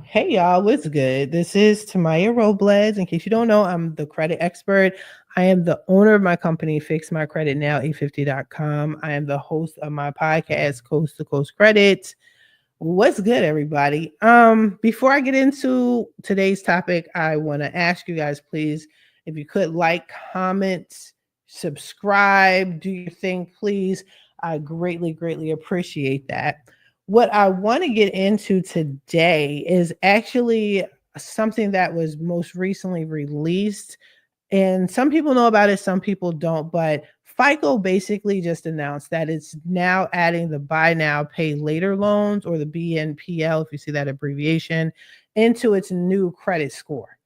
Hey y'all, what's good? This is Tamaya Robles. In case you don't know, I'm the credit expert. I am the owner of my company, Fix My Credit Now, 850.com. I am the host of my podcast, Coast to Coast Credit. What's good, everybody? Before I get into today's topic, I want to ask you guys, please, if you could like, comment, subscribe, do your thing, please. I greatly appreciate that. What I want to get into today is actually something that was most recently released, and some people know about it, some people don't. But FICO basically just announced that it's now adding the buy now, pay later loans, or the BNPL, if you see that abbreviation, into its new credit score.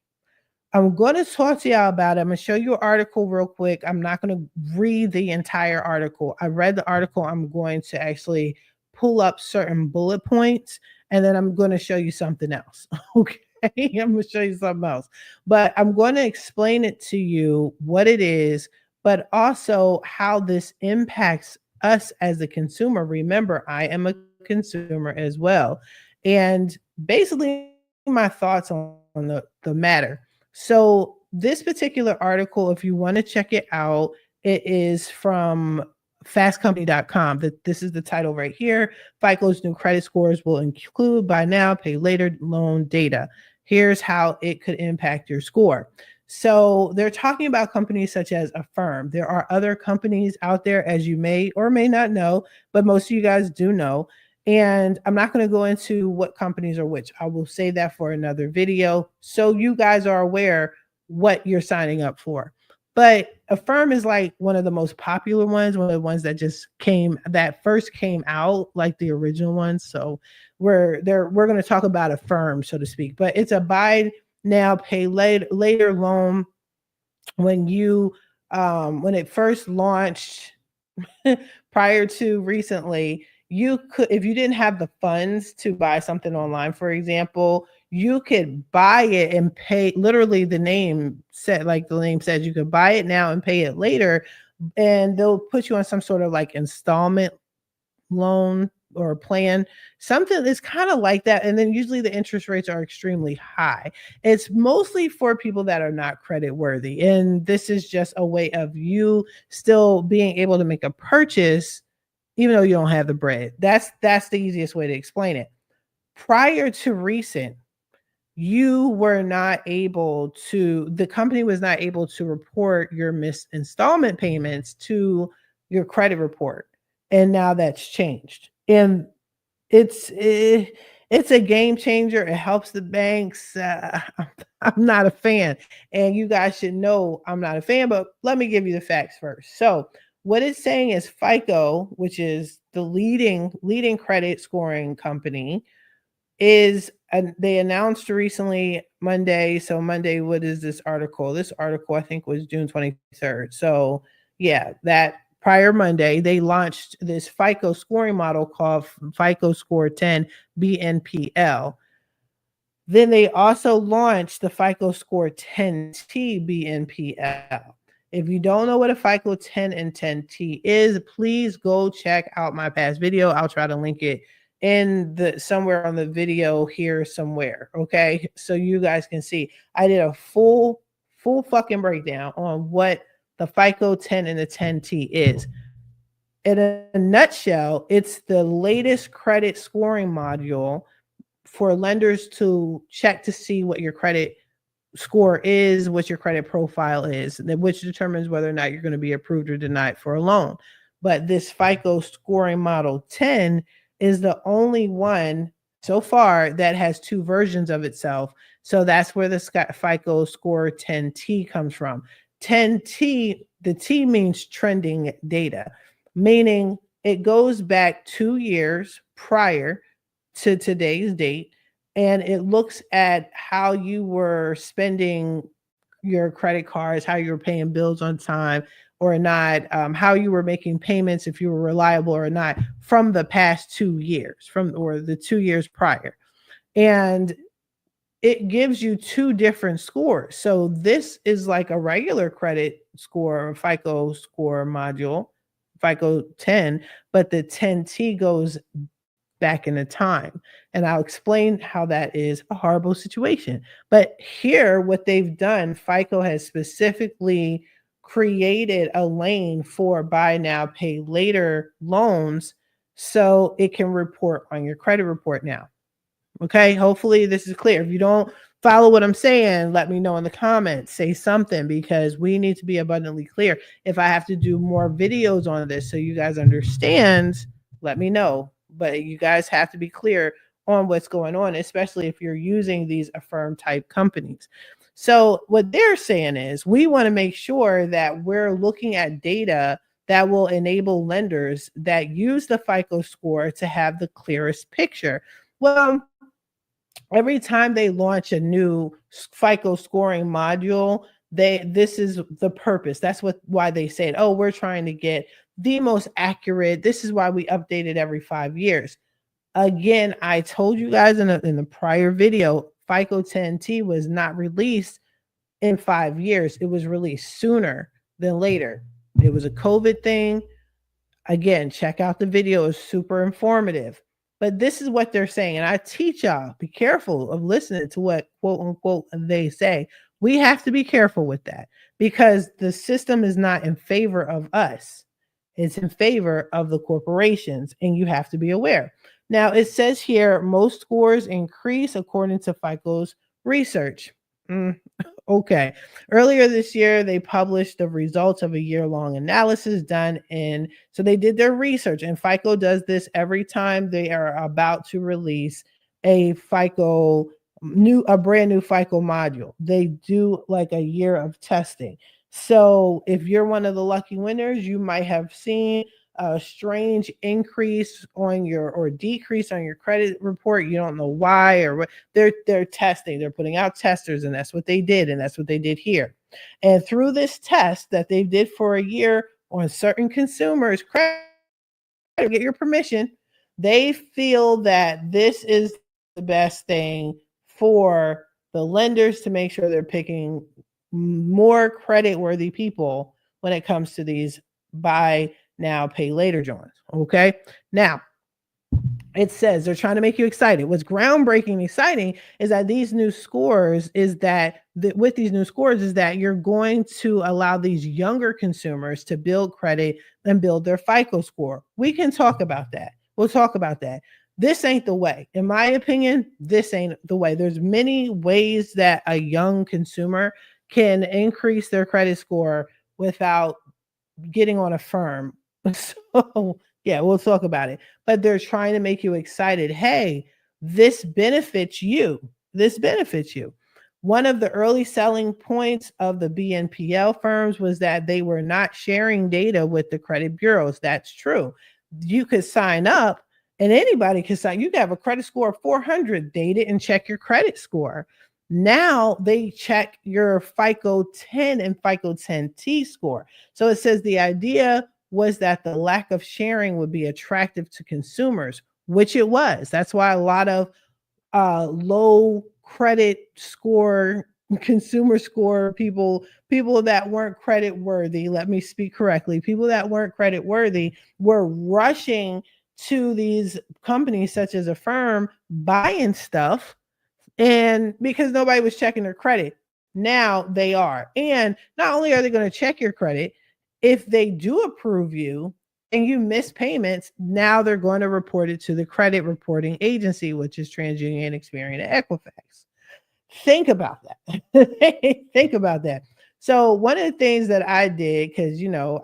I'm going to talk to y'all about it. I'm going to show you an article real quick. I'm not going to read the entire article. I read the article. I'm going to actually pull up certain bullet points, and then I'm going to show you something else. Okay. I'm going to show you something else. But I'm going to explain it to you what it is, but also how this impacts us as a consumer. Remember, I am a consumer as well. And basically, my thoughts on the matter. So this particular article, if you want to check it out, it is from fastcompany.com. This is the title right here. FICO's new credit scores will include buy now, pay later loan data. Here's how it could impact your score. So they're talking about companies such as Affirm. There are other companies out there, as you may or may not know, but most of you guys do know. And I'm not going to go into what companies are which. I will say that for another video so you guys are aware what you're signing up for. But Affirm is like one of the most popular ones, one of the ones that first came out, like the original ones. So we're going to talk about Affirm, so to speak. But it's a buy now, pay later loan. When it first launched prior to recently, you could, if you didn't have the funds to buy something online, for example, you could buy it and pay. Literally, the name said, like the name says, you could buy it now and pay it later, and they'll put you on some sort of like installment loan or plan, something that's kind of like that. And then usually the interest rates are extremely high. It's mostly for people that are not credit worthy. And this is just a way of you still being able to make a purchase even though you don't have the bread. That's the easiest way to explain it. Prior to recent, the company was not able to report your missed installment payments to your credit report. And now that's changed. And it's it's a game changer. It helps the banks. I'm not a fan, and you guys should know I'm not a fan. But let me give you the facts first. So, what it's saying is FICO, which is the leading credit scoring company, they announced recently Monday. So Monday, what is this article? This article I think was June 23rd. So yeah, that prior Monday, they launched this FICO scoring model called FICO Score 10 BNPL. Then they also launched the FICO Score 10T BNPL. If you don't know what a FICO 10 and 10T is, please go check out my past video. I'll try to link it in the somewhere on the video here somewhere. Okay. So you guys can see. I did a full fucking breakdown on what the FICO 10 and the 10T is. In a nutshell, it's the latest credit scoring module for lenders to check to see what your credit score is, what your credit profile is, which determines whether or not you're going to be approved or denied for a loan. But this FICO scoring model 10 is the only one so far that has two versions of itself. So that's where the FICO score 10T comes from. 10T, the T means trending data, meaning it goes back 2 years prior to today's date, and it looks at how you were spending your credit cards, how you were paying bills on time or not, how you were making payments, if you were reliable or not, from the past 2 years, or the 2 years prior. And it gives you two different scores. So this is like a regular credit score, FICO score module, FICO 10, but the 10T goes back in the time. And I'll explain how that is a horrible situation. But here, what they've done, FICO has specifically created a lane for buy now, pay later loans so it can report on your credit report now. Okay, hopefully this is clear. If you don't follow what I'm saying, let me know in the comments. Say something because we need to be abundantly clear. If I have to do more videos on this so you guys understand, let me know. But you guys have to be clear on what's going on, especially if you're using these Affirm type companies. So what they're saying is we want to make sure that we're looking at data that will enable lenders that use the FICO score to have the clearest picture. Well, every time they launch a new FICO scoring module, this is the purpose. That's why they said, oh, we're trying to get the most accurate. This is why we update it every 5 years. Again, I told you guys in the prior video, FICO 10T was not released in 5 years. It was released sooner than later. It was a COVID thing. Again, check out the video. It's super informative. But this is what they're saying. And I teach y'all, be careful of listening to what quote unquote they say. We have to be careful with that because the system is not in favor of us. It's in favor of the corporations, and you have to be aware. Now, it says here, most scores increase according to FICO's research. Okay. Earlier this year, they published the results of a year-long analysis done so they did their research, and FICO does this every time they are about to release a brand new FICO module. They do like a year of testing. So if you're one of the lucky winners, you might have seen a strange increase or decrease on your credit report. You don't know why or what. They're testing. They're putting out testers, and that's what they did, and that's what they did here. And through this test that they did for a year on certain consumers, credit, get your permission. They feel that this is the best thing for the lenders to make sure they're picking more credit-worthy people when it comes to these buy now, pay later joints. Okay. Now, it says they're trying to make you excited. What's groundbreaking exciting is that these new scores is that with these new scores is that you're going to allow these younger consumers to build credit and build their FICO score. We can talk about that. We'll talk about that. This ain't the way. In my opinion, this ain't the way. There's many ways that a young consumer can increase their credit score without getting on Affirm. So yeah, we'll talk about it. But they're trying to make you excited. Hey, this benefits you. This benefits you. One of the early selling points of the BNPL firms was that they were not sharing data with the credit bureaus. That's true. You could sign up and anybody could sign. You could have a credit score of 400, date it and check your credit score. Now they check your FICO 10 and FICO 10T score. So it says the idea was that the lack of sharing would be attractive to consumers, which it was. That's why a lot of low credit score, consumer score people that weren't credit worthy, let me speak correctly, people that weren't credit worthy were rushing to these companies such as Affirm, buying stuff, and because nobody was checking their credit. Now they are. And not only are they going to check your credit, if they do approve you and you miss payments, now they're going to report it to the credit reporting agency, which is TransUnion, Experian, and Equifax. Think about that. Think about that. So one of the things that I did, because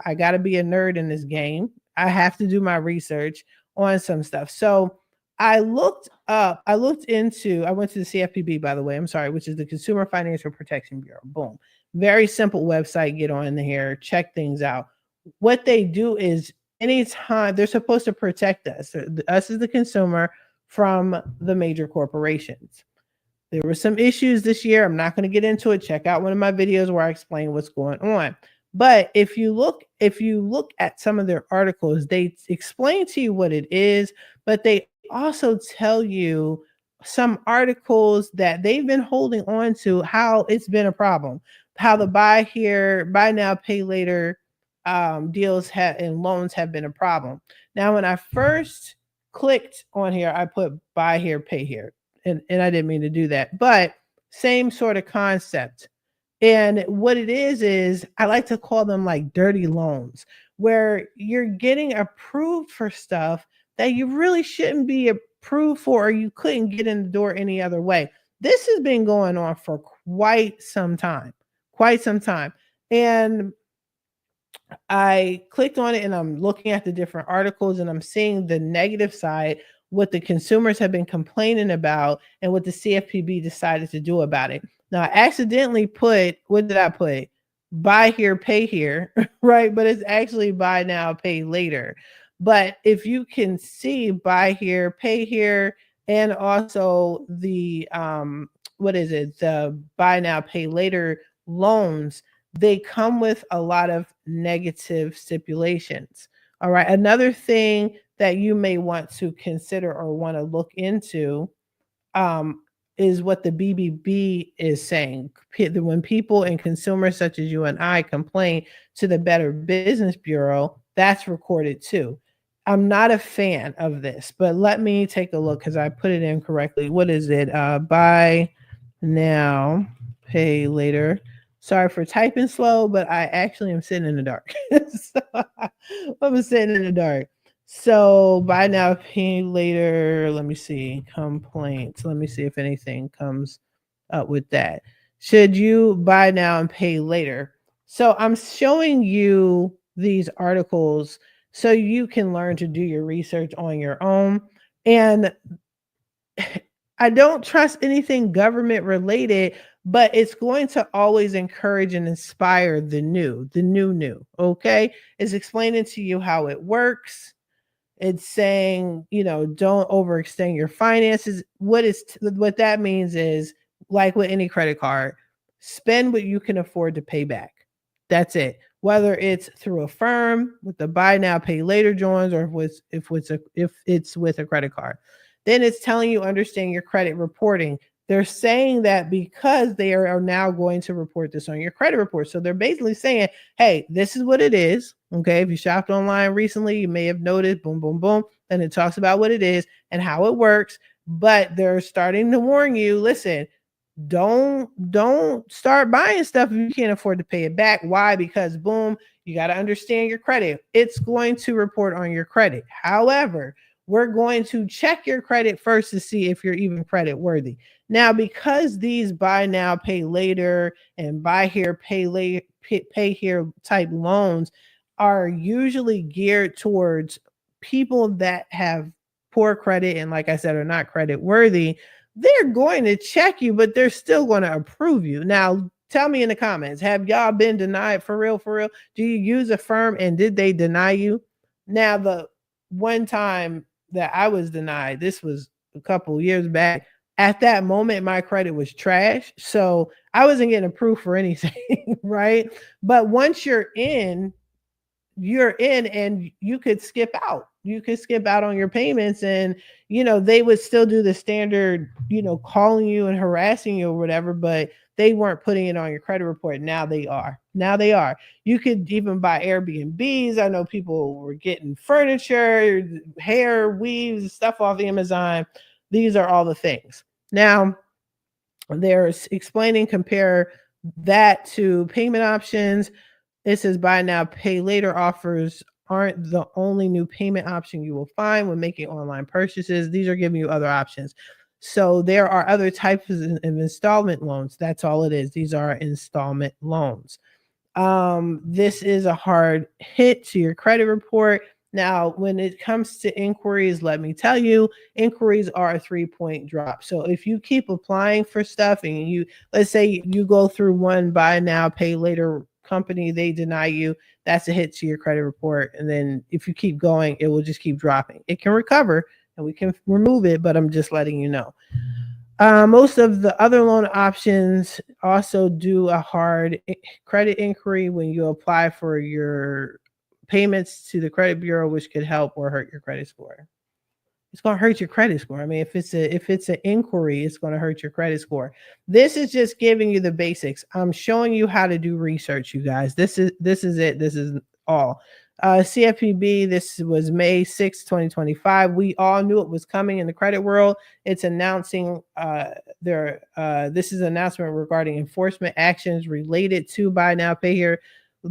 I got to be a nerd in this game, I have to do my research on some stuff. So I went to the CFPB, by the way, I'm sorry, which is the Consumer Financial Protection Bureau. Boom. Very simple website. Get on here, check things out. What they do is anytime they're supposed to protect us as the consumer from the major corporations. There were some issues this year. I'm not going to get into it. Check out one of my videos where I explain what's going on. But if you look at some of their articles, they explain to you what it is, but they also tell you some articles that they've been holding on to, how it's been a problem, how the buy now, pay later deals and loans have been a problem. Now, when I first clicked on here, I put buy here, pay here. And I didn't mean to do that, but same sort of concept. And what it is I like to call them like dirty loans, where you're getting approved for stuff that you really shouldn't be approved for, or you couldn't get in the door any other way. This has been going on for quite some time, quite some time. And I clicked on it and I'm looking at the different articles and I'm seeing the negative side, what the consumers have been complaining about and what the CFPB decided to do about it. Now, I accidentally put, what did I put? Buy here, pay here, right? But it's actually buy now, pay later. But if you can see buy here, pay here, and also the, what is it? The buy now, pay later loans, they come with a lot of negative stipulations. All right. Another thing that you may want to consider or want to look into um, is what the BBB is saying. When people and consumers such as you and I complain to the Better Business Bureau, that's recorded too. I'm not a fan of this, but let me take a look because I put it in correctly. What is it? Buy now, pay later. Sorry for typing slow, but I actually am sitting in the dark. So I'm sitting in the dark. So buy now, pay later. Let me see. Complaints. Let me see if anything comes up with that. Should you buy now and pay later? So I'm showing you these articles so you can learn to do your research on your own. And I don't trust anything government related, but it's going to always encourage and inspire the new. Okay. It's explaining to you how it works. It's saying, don't overextend your finances. What that means is, like with any credit card, spend what you can afford to pay back. That's it. Whether it's through a firm with the buy now, pay later joins, or if it's with a credit card. Then it's telling you understand your credit reporting. They're saying that because they are now going to report this on your credit report. So they're basically saying, hey, this is what it is. Okay. If you shopped online recently, you may have noticed, boom, boom, boom. And it talks about what it is and how it works. But they're starting to warn you, listen, don't start buying stuff if you can't afford to pay it back. Why? Because boom, you got to understand your credit. It's going to report on your credit. However, we're going to check your credit first to see if you're even credit worthy. Now, because these buy now, pay later and buy here, pay later, pay here type loans are usually geared towards people that have poor credit and, like I said, are not credit worthy, they're going to check you, but they're still going to approve you. Now, tell me in the comments, have y'all been denied for real? For real? Do you use a firm and did they deny you? Now, the one time that I was denied, this was a couple years back. At that moment, my credit was trash. So I wasn't getting approved for anything, right? But once you're in and you could skip out. You could skip out on your payments and, they would still do the standard, calling you and harassing you or whatever, but they weren't putting it on your credit report. Now they are. Now they are. You could even buy Airbnbs. I know people were getting furniture, hair, weaves, stuff off Amazon. These are all the things. Now, they're explaining, compare that to payment options. It says buy now, pay later offers aren't the only new payment option you will find when making online purchases. These are giving you other options. So there are other types of installment loans. That's all it is. These are installment loans. This is a hard hit to your credit report. Now, when it comes to inquiries, let me tell you, inquiries are a 3-point drop. So if you keep applying for stuff and let's say you go through one buy now, pay later company, they deny you, that's a hit to your credit report. And then if you keep going, it will just keep dropping. It can recover and we can remove it, but I'm just letting you know. Most of the other loan options also do a hard credit inquiry when you apply for your payments to the credit bureau, which could help or hurt your credit score. It's going to hurt your credit score. I mean, if it's an inquiry, it's going to hurt your credit score. This is just giving you the basics. I'm showing you how to do research, you guys. This is it. This is all. CFPB, this was May 6, 2025. We all knew it was coming in the credit world. It's announcing this is an announcement regarding enforcement actions related to buy now, pay here,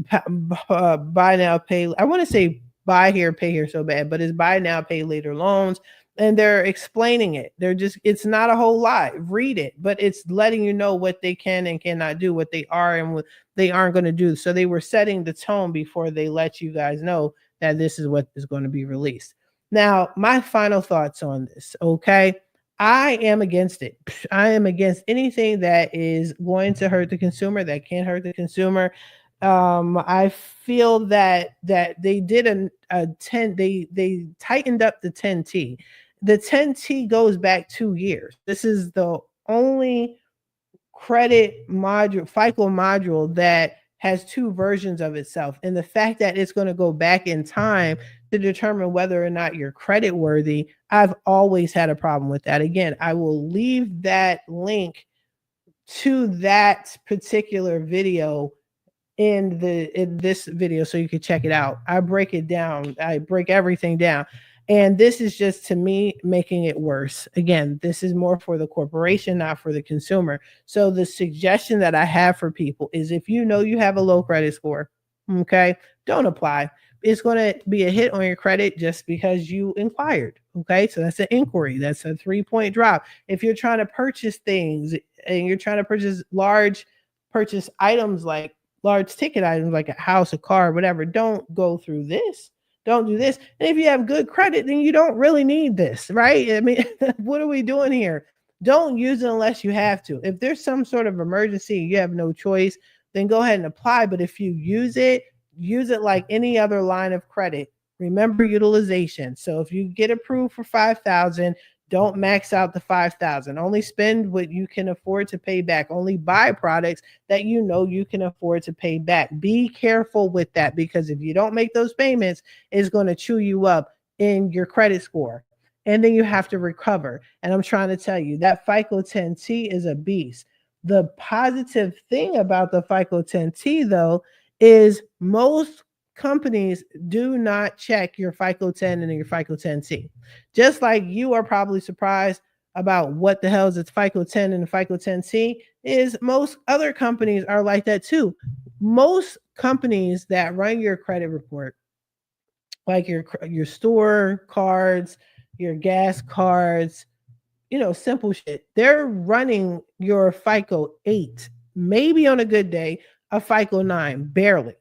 buy now, pay. I want to say buy here, pay here so bad, but it's buy now, pay later loans. And they're explaining it. It's not a whole lot. Read it, but it's letting you know what they can and cannot do, what they are and what they aren't going to do. So they were setting the tone before they let you guys know that this is what is going to be released. Now, my final thoughts on this, okay? I am against it. I am against anything that is going to hurt the consumer, that can hurt the consumer. I feel that they did a 10, they tightened up the 10T. The 10T goes back 2 years. This is the only credit module, FICO module, that has 2 versions of itself. And the fact that it's going to go back in time to determine whether or not you're credit worthy, I've always had a problem with that. Again, I will leave that link to that particular video in this video so you can check it out. I break it down. I break everything down. And this is just, to me, making it worse. Again, this is more for the corporation, not for the consumer. So the suggestion that I have for people is, if you know you have a low credit score, okay, don't apply. It's going to be a hit on your credit just because you inquired. Okay, so that's an inquiry. That's a 3-point drop. If you're trying to purchase things and you're trying to purchase items, like large ticket items like a house, a car, whatever, don't go through this. Don't do this. And if you have good credit, then you don't really need this, right? I mean, what are we doing here? Don't use it unless you have to. If there's some sort of emergency, you have no choice, then go ahead and apply. But if you use it like any other line of credit. Remember utilization. So if you get approved for $5,000, don't max out the $5,000. Only spend what you can afford to pay back. Only buy products that you know you can afford to pay back. Be careful with that, because if you don't make those payments, it's going to chew you up in your credit score. And then you have to recover. And I'm trying to tell you, that FICO 10T is a beast. The positive thing about the FICO 10T, though, is most companies do not check your FICO 10 and your FICO 10T. Just like you are probably surprised about what the hell is the FICO 10 and the FICO 10T, is most other companies are like that too. Most companies that run your credit report, like your store cards, your gas cards, simple shit, they're running your FICO 8, maybe on a good day, a FICO 9, barely.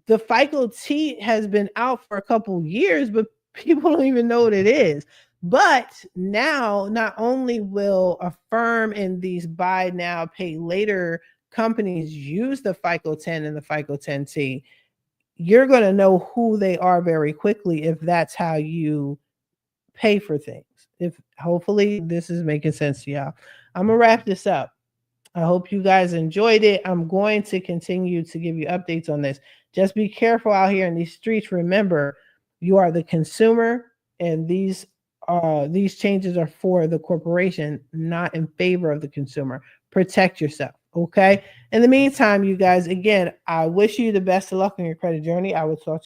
The FICO T has been out for a couple years, but people don't even know what it is. But now, not only will Affirm and these buy now, pay later companies use the FICO 10 and the FICO 10T, you're going to know who they are very quickly if that's how you pay for things. If hopefully this is making sense to y'all. I'm going to wrap this up. I hope you guys enjoyed it. I'm going to continue to give you updates on this. Just be careful out here in these streets. Remember, you are the consumer, and these changes are for the corporation, not in favor of the consumer. Protect yourself, okay? In the meantime, you guys, again, I wish you the best of luck on your credit journey. I will talk to